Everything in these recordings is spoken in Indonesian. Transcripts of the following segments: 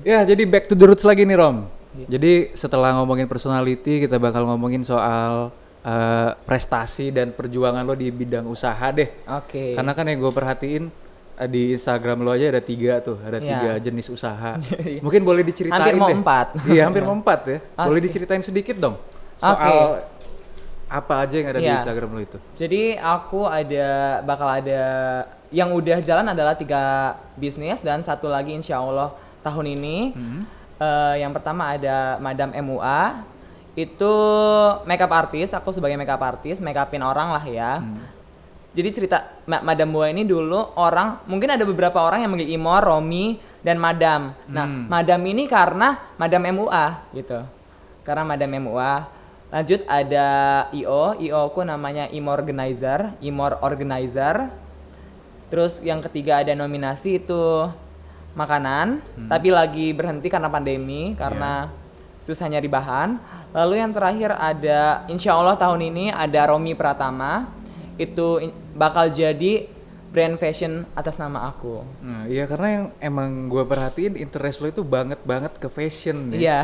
Ya, jadi back to the roots lagi nih Rom. Iya. Jadi setelah ngomongin personality, kita bakal ngomongin soal prestasi dan perjuangan lo di bidang usaha deh. Oke. Karena kan yang gue perhatiin di Instagram lo aja ada 3 tuh, ada 3 Iya. jenis usaha. Mungkin boleh diceritain Hampir mau deh. 4. Iya, hampir mau 4 ya. Boleh Oke. diceritain sedikit dong soal apa aja yang ada di Iya. Instagram lo itu. Jadi aku bakal ada yang udah jalan adalah 3 bisnis dan satu lagi insya Allah tahun ini. Yang pertama ada Madam MUA, itu makeup artist. Aku sebagai makeup artist, make upin orang lah ya. Jadi cerita Madam MUA ini dulu orang, mungkin ada beberapa orang yang manggil Imor, Romi, dan Madam. Nah, Madam ini karena Madam MUA gitu. Karena Madam MUA. Lanjut ada IO ku namanya Imor Organizer. Terus yang ketiga ada nominasi itu makanan, tapi lagi berhenti karena pandemi, karena susah nyari bahan. Lalu yang terakhir ada insya Allah tahun ini ada Romi Pratama, itu bakal jadi brand fashion atas nama aku. Nah, iya karena yang emang gue perhatiin interest lo itu banget ke fashion ya. Iya.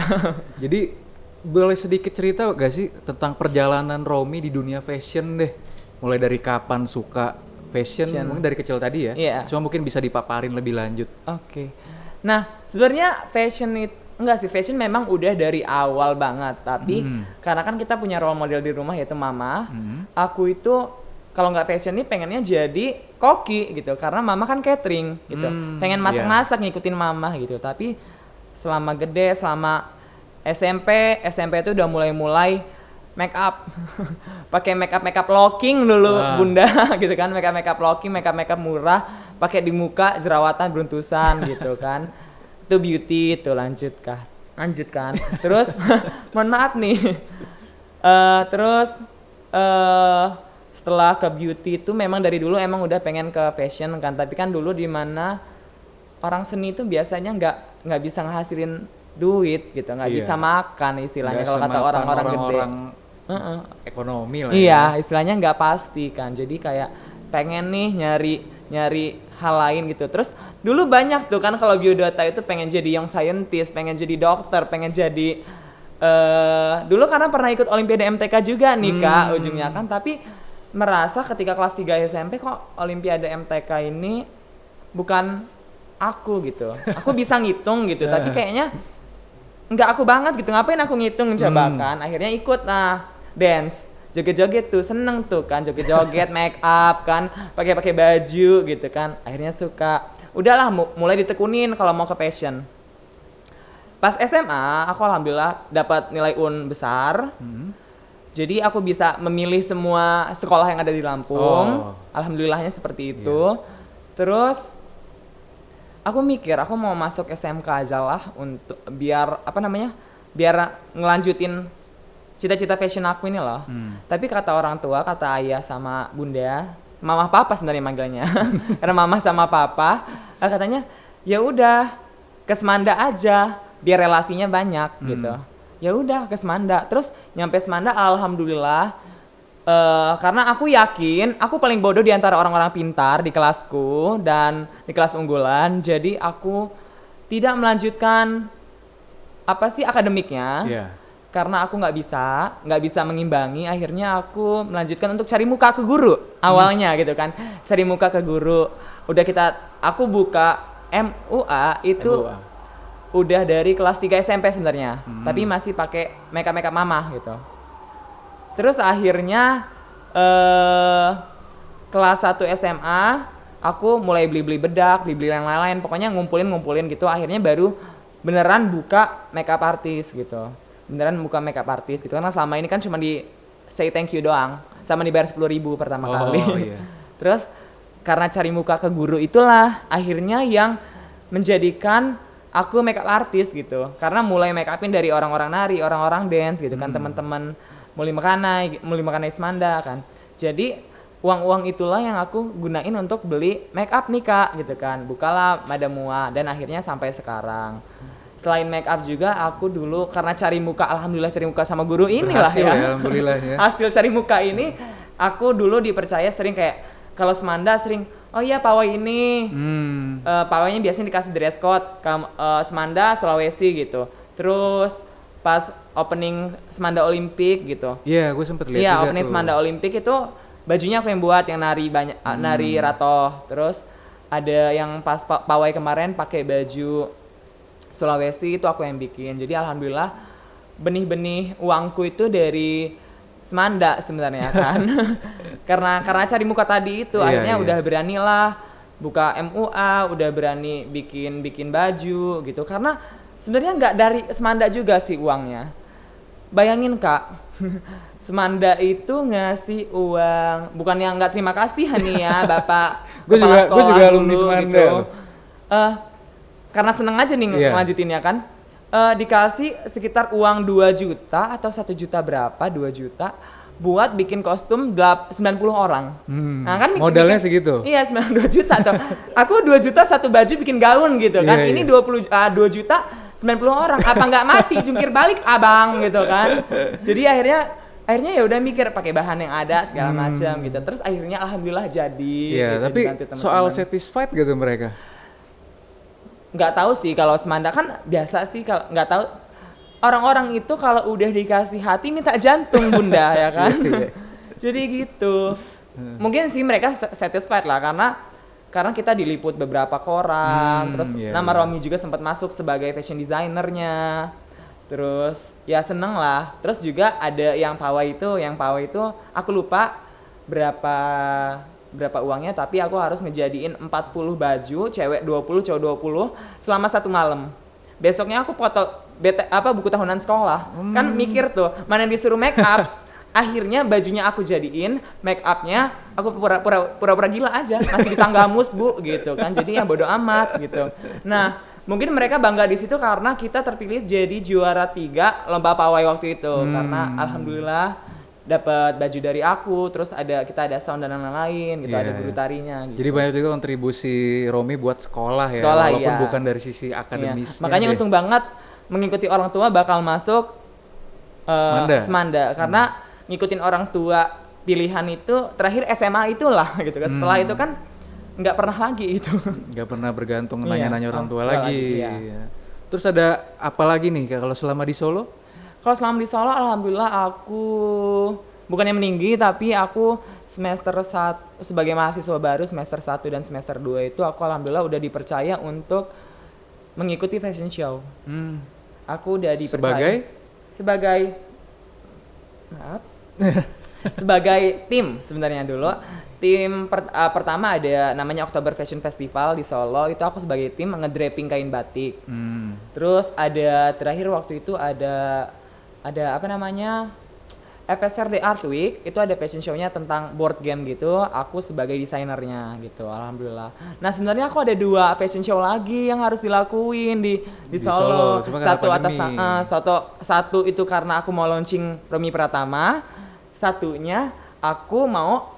Jadi boleh sedikit cerita gak sih tentang perjalanan Romi di dunia fashion deh? Mulai dari kapan suka fashion. Mungkin dari kecil tadi ya. Iya. Cuma mungkin bisa dipaparin lebih lanjut. Oke. Nah, sebenarnya fashion memang udah dari awal banget, tapi karena kan kita punya role model di rumah yaitu mama. Aku itu kalau nggak fashion nih pengennya jadi koki gitu, karena mama kan catering gitu. Pengen masak-masak ngikutin mama gitu. Tapi selama gede, selama SMP itu udah mulai make up. Pakai make up locking dulu bunda gitu kan, make up locking, make up murah, pakai di muka jerawatan beruntusan gitu kan. Itu beauty itu lanjutkan. Terus mohon maaf nih. Setelah ke beauty itu memang dari dulu emang udah pengen ke fashion kan, tapi kan dulu di mana orang seni itu biasanya nggak bisa ngehasilin duit gitu, nggak bisa makan istilahnya kalau kata orang-orang gede. Ekonomi lah. Iya, istilahnya nggak pasti kan. Jadi kayak pengen nih nyari hal lain gitu. Terus dulu banyak tuh kan kalau biodata itu pengen jadi young scientist, pengen jadi dokter, pengen jadi dulu karena pernah ikut Olimpiade MTK juga nih Kak ujungnya kan, tapi merasa ketika kelas 3 SMP kok Olimpiade MTK ini bukan aku gitu. Aku bisa ngitung gitu, tapi kayaknya nggak aku banget gitu. Ngapain aku ngitung coba kan? Akhirnya ikut dance. Joget-joget tuh seneng tuh kan, joget-joget make up kan, pakai baju gitu kan. Akhirnya suka. Udahlah mulai ditekunin kalau mau ke fashion. Pas SMA aku alhamdulillah dapat nilai UN besar. Jadi aku bisa memilih semua sekolah yang ada di Lampung. Alhamdulillahnya seperti itu. Terus aku mikir aku mau masuk SMK aja lah untuk biar ngelanjutin cita-cita fashion aku ini loh. Tapi kata orang tua, kata ayah sama bunda, mama papa sebenarnya manggilnya. Karena mama sama papa katanya, "Ya udah, ke Semanda aja biar relasinya banyak." gitu. Ya udah ke Semanda. Terus nyampe Semanda alhamdulillah karena aku yakin aku paling bodoh di antara orang-orang pintar di kelasku dan di kelas unggulan. Jadi aku tidak melanjutkan akademiknya. Karena aku nggak bisa mengimbangi, akhirnya aku melanjutkan untuk cari muka ke guru awalnya gitu kan, cari muka ke guru. Aku buka MUA itu udah dari kelas 3 SMP sebenarnya, tapi masih pakai makeup mama gitu. Terus akhirnya kelas 1 SMA aku mulai beli bedak, beli yang lain-lain, pokoknya ngumpulin gitu. Akhirnya baru beneran buka makeup artist gitu. Karena selama ini kan cuma di say thank you doang, sama dibayar 10.000 pertama kali. Terus karena cari muka ke guru itulah akhirnya yang menjadikan aku makeup artist gitu. Karena mulai make upin dari orang-orang nari, orang-orang dance gitu kan, teman-teman Muli Makanai Semanda kan. Jadi uang itulah yang aku gunain untuk beli make up nih Kak gitu kan. Bukalah Madam MUA dan akhirnya sampai sekarang. Selain make up juga aku dulu karena alhamdulillah cari muka sama guru inilah ya. Alhamdulillah ya. Hasil cari muka ini aku dulu dipercaya sering kayak kalau Semanda sering oh iya pawai ini. Hmm. Pawainya biasanya dikasih dress code Semanda Sulawesi gitu. Terus pas opening Semanda Olimpik gitu. Iya, gue sempet lihat Iya, juga opening tuh. Semanda Olimpik itu bajunya aku yang buat, yang nari banyak, nari ratoh. Terus ada yang pas pawai kemarin pakai baju Sulawesi, itu aku yang bikin. Jadi alhamdulillah benih-benih uangku itu dari Semanda sebenarnya kan. karena cari muka tadi itu, Iya, akhirnya iya. udah beranilah buka MUA, udah berani bikin baju gitu. Karena sebenarnya nggak dari Semanda juga sih uangnya. Bayangin Kak, Semanda itu ngasih uang, bukan yang nggak terima kasih nih ya Bapak Gue kepala juga sekolah alumni dulu Semanda gitu. loh. Karena seneng aja nih Iya. ngelanjutinnya kan. Dikasih sekitar uang 2 juta atau 1 juta berapa, 2 juta buat bikin kostum 90 orang. Nah kan Modalnya segitu? Iya, 92 juta tuh. Aku 2 juta satu baju bikin gaun gitu kan. Iya, Ini iya. 2 juta 90 orang. Apa nggak mati jungkir balik abang gitu kan. Jadi akhirnya ya udah mikir pakai bahan yang ada segala macam gitu. Terus akhirnya alhamdulillah jadi. Iya, gitu, tapi dibantu teman-teman. soal satisfied gitu mereka. Nggak tahu sih kalau Semanda kan biasa sih, kalau nggak tahu orang-orang itu kalau udah dikasih hati minta jantung bunda ya kan. Jadi gitu. Mungkin sih mereka satisfied lah karena kita diliput beberapa koran, terus iya, nama iya. Romi juga sempat masuk sebagai fashion designernya. Terus ya seneng lah. Terus juga ada yang pawai itu aku lupa berapa uangnya, tapi aku harus ngejadiin 40 baju, cewek 20, cowok 20 selama 1 malam. Besoknya aku foto buku tahunan sekolah. Kan mikir tuh, mana yang disuruh make up. Akhirnya bajunya aku jadiin, make upnya aku pura-pura gila aja, masih di Tanggamus Bu gitu kan. Jadi ya bodo amat gitu. Nah, mungkin mereka bangga di situ karena kita terpilih jadi juara 3 lomba pawai waktu itu. Karena alhamdulillah dapat baju dari aku, terus kita ada sound dan lain-lain gitu, Iya, ada guru iya. tarinya gitu. Jadi banyak juga kontribusi Romi buat sekolah ya, Sekolah, walaupun iya. bukan dari sisi Iya. akademisnya. Makanya deh. untung banget mengikuti orang tua bakal masuk Semanda karena ngikutin orang tua pilihan itu terakhir SMA itulah gitu kan. Setelah itu kan nggak pernah lagi itu. Nggak pernah bergantung Iya, nanya-nanya orang tua enggak lagi. lagi, iya. Iya. Terus ada apa lagi nih kalau selama di Solo? Kalau selama di Solo alhamdulillah aku bukannya meninggi, tapi aku semester 1 sebagai mahasiswa baru semester 1 dan semester 2 itu aku alhamdulillah udah dipercaya untuk mengikuti fashion show. Aku udah dipercaya sebagai maaf sebagai tim sebenarnya dulu. Tim pertama ada namanya Oktober Fashion Festival di Solo, itu aku sebagai tim ngedraping kain batik. Terus ada terakhir waktu itu ada apa namanya FSRD Art Week, itu ada fashion show-nya tentang board game gitu, aku sebagai desainernya gitu, alhamdulillah. Nah sebenarnya aku ada 2 fashion show lagi yang harus dilakuin di Solo. cuma karena Satu atas pandemi. satu itu karena aku mau launching Romi Pratama, satunya aku mau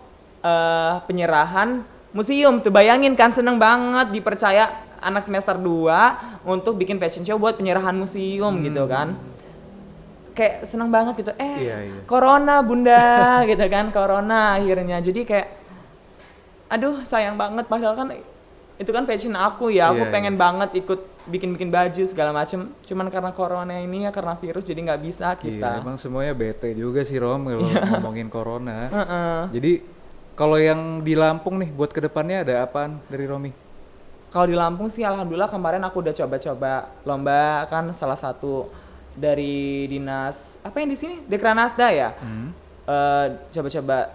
penyerahan museum. Tuh bayangin kan, seneng banget dipercaya anak semester 2 untuk bikin fashion show buat penyerahan museum gitu kan. Kayak seneng banget gitu, Iya. corona bunda gitu kan, corona akhirnya. Jadi kayak aduh sayang banget, padahal kan itu kan passion aku ya, aku Iya, pengen banget ikut bikin baju segala macem, cuman karena corona ini ya, karena virus jadi nggak bisa Iya, kita. emang semuanya bete juga sih Rom kalau ngomongin corona. Jadi kalau yang di Lampung nih buat kedepannya ada apaan dari Romi? Kalau di Lampung sih alhamdulillah kemarin aku udah coba-coba lomba kan, salah satu dari dinas apa yang di sini Dekranasda ya. Coba-coba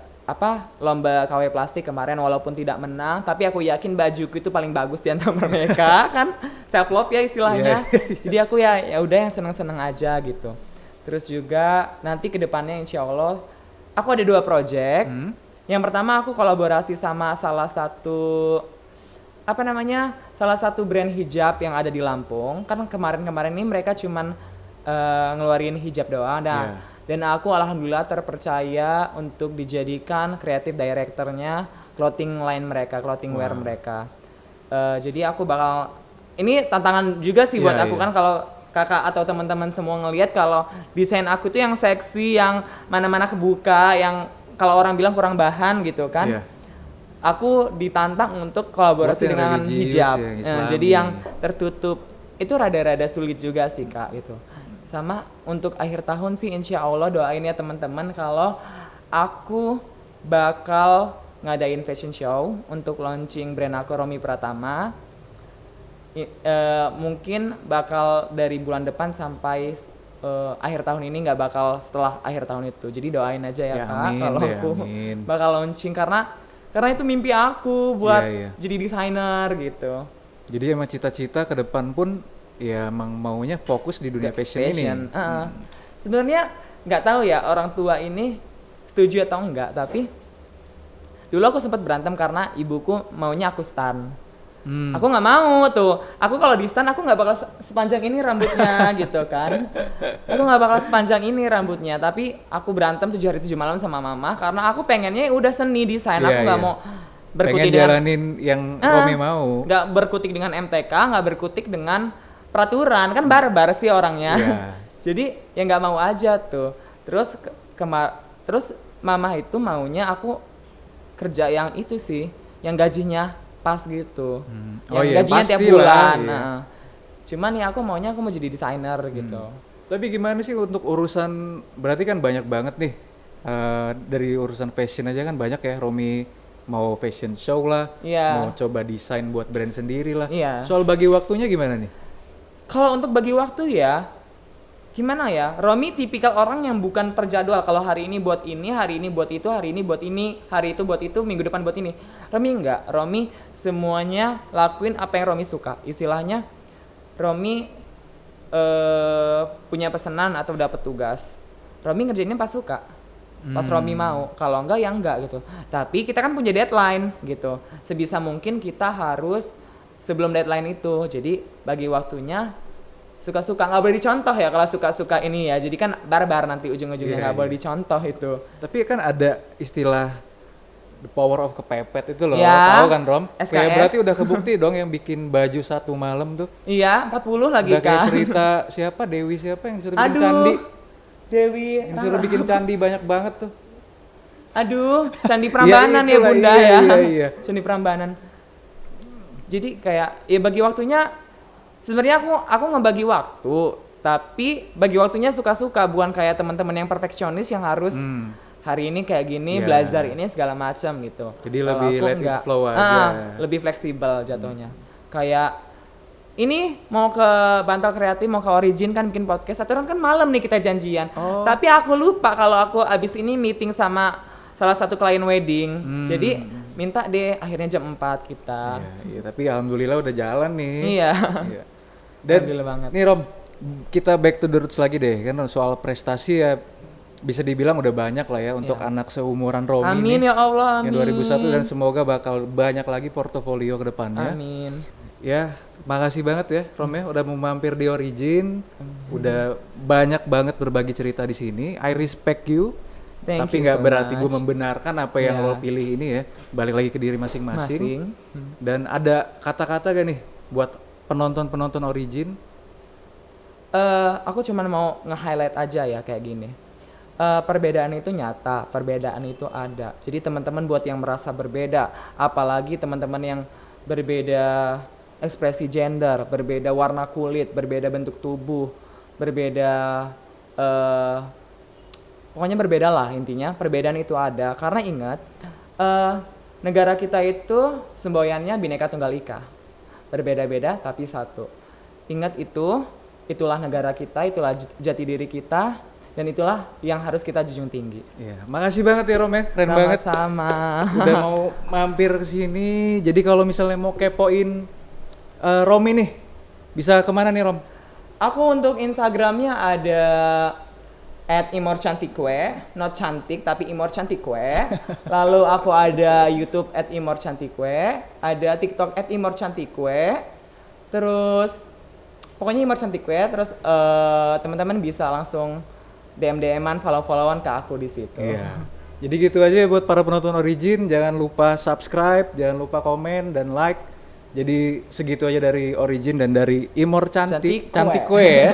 lomba KW plastik kemarin, walaupun tidak menang tapi aku yakin bajuku itu paling bagus di antara mereka kan, self love ya istilahnya. Jadi aku ya udah yang seneng-seneng aja gitu. Terus juga nanti kedepannya insya Allah aku ada 2 project. Yang pertama aku kolaborasi sama salah satu brand hijab yang ada di Lampung. Kan kemarin-kemarin ini mereka cuman ngeluarin hijab doang. Dan aku alhamdulillah terpercaya untuk dijadikan creative directornya clothing line mereka, clothing wear mereka. Jadi aku bakal, ini tantangan juga sih buat aku kan, kalau kakak atau teman-teman semua ngelihat kalau desain aku tuh yang seksi, yang mana-mana kebuka, yang kalau orang bilang kurang bahan gitu kan. aku ditantang untuk kolaborasi Buat yang dengan religius hijab. ya, Islami. Jadi yang tertutup itu rada-rada sulit juga sih Kak gitu. Sama untuk akhir tahun sih insya Allah doain ya teman-teman kalau aku bakal ngadain fashion show untuk launching brand aku Romi Pratama. Mungkin bakal dari bulan depan sampai akhir tahun ini, nggak bakal setelah akhir tahun itu. Jadi doain aja ya, Kak amin, kalau deh, aku amin. bakal launching karena itu mimpi aku buat Iya. jadi desainer gitu. Jadi emang cita-cita ke depan pun ya emang maunya fokus di dunia fashion ini. Sebenarnya nggak tahu ya orang tua ini setuju atau enggak, tapi dulu aku sempat berantem karena ibuku maunya aku stan. Aku nggak mau tuh. Aku kalau di stan aku nggak bakal sepanjang ini rambutnya gitu kan. Aku nggak bakal sepanjang ini rambutnya. Tapi aku berantem 7 hari 7 malam sama mama karena aku pengennya udah seni desain. Iya, Aku nggak iya. mau berkutik Pengen dengan jalanin yang Romi mau. nggak berkutik dengan MTK, nggak berkutik dengan peraturan, kan barbar sih orangnya. Iya. Jadi ya nggak mau aja tuh. Terus terus mama itu maunya aku kerja yang itu sih, yang gajinya pas gitu. Oh Yang iya, gajinya tiap pastilah, bulan. iya. Nah. Cuman ya aku maunya aku mau jadi desainer gitu. Tapi gimana sih untuk urusan, berarti kan banyak banget nih dari urusan fashion aja kan banyak ya. Romi mau fashion show lah, Iya. mau coba desain buat brand sendiri lah. Iya. Soal bagi waktunya gimana nih? Kalau untuk bagi waktu ya, gimana ya? Romi tipikal orang yang bukan terjadwal. Kalau hari ini buat ini, hari ini buat itu, hari ini buat ini, hari itu buat itu, minggu depan buat ini. Romi enggak. Romi semuanya lakuin apa yang Romi suka. Istilahnya, Romi punya pesanan atau dapat tugas. Romi ngerjainnya pas suka. Pas Romi mau. Kalau enggak ya enggak gitu. Tapi kita kan punya deadline gitu. Sebisa mungkin kita harus sebelum deadline itu. Jadi bagi waktunya suka-suka, nggak boleh dicontoh ya kalau suka-suka ini ya. Jadi kan barbar nanti ujung-ujungnya, nggak boleh dicontoh itu. Tapi kan ada istilah the power of kepepet itu loh, Ya, tahu kan Rom? SKS. Kayak berarti udah kebukti dong yang bikin baju satu malam tuh. Iya, 40 lagi Udah kayak kan. cerita siapa Dewi siapa yang suruh bikin Aduh, candi, Dewi. yang suruh bikin candi banyak banget tuh. Aduh, Candi Prambanan Iya, ya itulah, Bunda iya, ya. iya. Candi Prambanan. Jadi kayak ya bagi waktunya, sebenarnya aku ngebagi waktu, tapi bagi waktunya suka-suka, bukan kayak teman-teman yang perfeksionis yang harus hari ini kayak gini, Iya. belajar ini segala macam gitu. Jadi Kalau lebih aku let it enggak. flow aja. Lebih fleksibel jatuhnya. Kayak ini mau ke Bantal Kreatif, mau ke Origin kan bikin podcast, aturan kan malam nih kita janjian. Oh. Tapi aku lupa kalau aku abis ini meeting sama salah satu klien wedding. Jadi minta deh akhirnya jam 4 kita. Iya, tapi alhamdulillah udah jalan nih. Iya. Iya. Dan Alhamdulillah banget. nih Rom, kita back to the roots lagi deh, kan soal prestasi ya bisa dibilang udah banyak lah ya untuk anak seumuran Romi Amin nih. ya Allah, amin. Yang 2001 dan semoga bakal banyak lagi portofolio ke depannya. Amin. Ya, makasih banget ya Rom ya udah mau mampir di Origin. Udah banyak banget berbagi cerita di sini. I respect you. Thank Tapi you nggak so berarti gue much. membenarkan apa yang Ya. lo pilih ini ya. Balik lagi ke diri masing-masing. Masing. Dan ada kata-kata gak nih buat penonton-penonton Origin? Aku cuma mau nge-highlight aja ya kayak gini. Perbedaan itu nyata, perbedaan itu ada. Jadi teman-teman buat yang merasa berbeda, apalagi teman-teman yang berbeda ekspresi gender, berbeda warna kulit, berbeda bentuk tubuh, berbeda pokoknya berbeda lah intinya. Perbedaan itu ada karena ingat negara kita itu semboyannya Bhinneka Tunggal Ika. Berbeda-beda tapi satu. Ingat itu, itulah negara kita, itulah jati diri kita, dan itulah yang harus kita junjung tinggi. Ya, makasih banget ya Rom ya, keren banget. Sama-sama. Udah mau mampir ke sini. Jadi kalau misalnya mau kepoin Romi nih, bisa kemana nih Rom? Aku untuk Instagramnya ada @imorcantikwe, not cantik tapi imorcantikwe. Lalu aku ada YouTube @imorcantikwe, ada TikTok @imorcantikwe. Terus pokoknya imorcantikwe. Terus teman-teman bisa langsung DM-an, follow-followan ke aku di situ. Iya. Jadi gitu aja ya buat para penonton Origin, jangan lupa subscribe, jangan lupa komen dan like. Jadi segitu aja dari Origin dan dari Imor Cantik, Cantik Cantik Kue. Kue ya.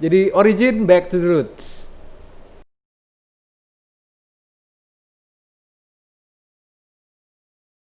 Jadi Origin back to the roots.